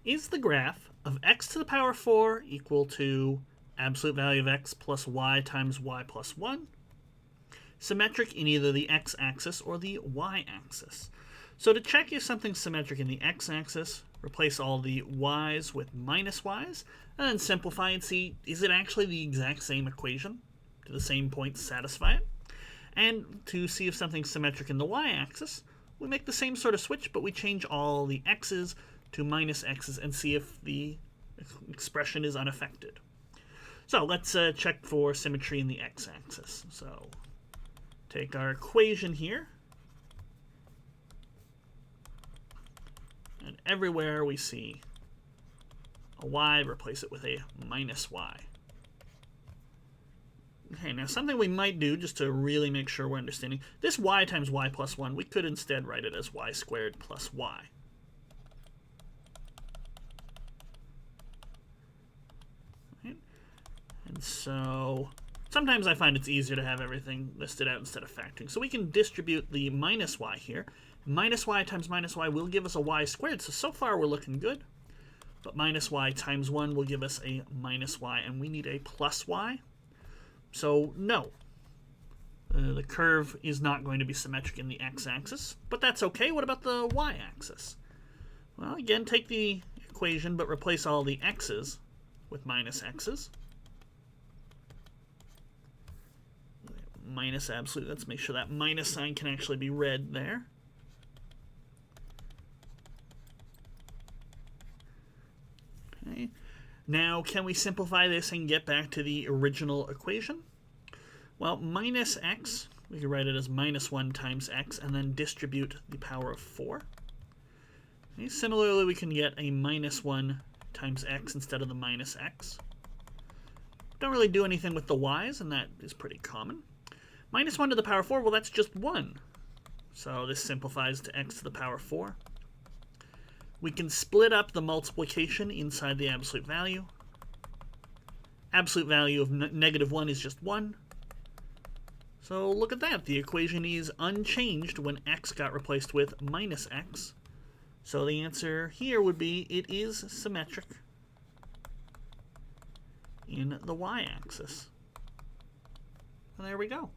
Is the graph of x to the power 4 equal to absolute value of x plus y times y plus 1 symmetric in either the x-axis or the y-axis? So to check if something's symmetric in the x-axis, replace all the y's with minus y's, and then simplify and see, is it actually the exact same equation? Do the same points satisfy it? And to see if something's symmetric in the y-axis, we make the same sort of switch, but we change all the x's to minus x's and see if the expression is unaffected. So let's check for symmetry in the x-axis. So take our equation here, and everywhere we see a y, replace it with a minus y. Okay, now something we might do just to really make sure we're understanding, this y times y plus 1, we could instead write it as y squared plus y. Right? And so sometimes I find it's easier to have everything listed out instead of factoring. So we can distribute the minus y here. Minus y times minus y will give us a y squared, so far we're looking good. But minus y times 1 will give us a minus y, and we need a plus y. So no, the curve is not going to be symmetric in the x-axis, but that's okay. What about the y-axis? Well, again, take the equation, but replace all the x's with minus x's. Minus absolute, let's make sure that minus sign can actually be read there. Okay. Now, can we simplify this and get back to the original equation? Well, minus x, we can write it as minus 1 times x and then distribute the power of 4. Okay. Similarly, we can get a minus 1 times x instead of the minus x. Don't really do anything with the y's, and that is pretty common. Minus 1 to the power 4, well, that's just 1. So this simplifies to x to the power 4. We can split up the multiplication inside the absolute value. Absolute value of negative 1 is just 1. So look at that. The equation is unchanged when x got replaced with minus x. So the answer here would be it is symmetric in the y-axis. And there we go.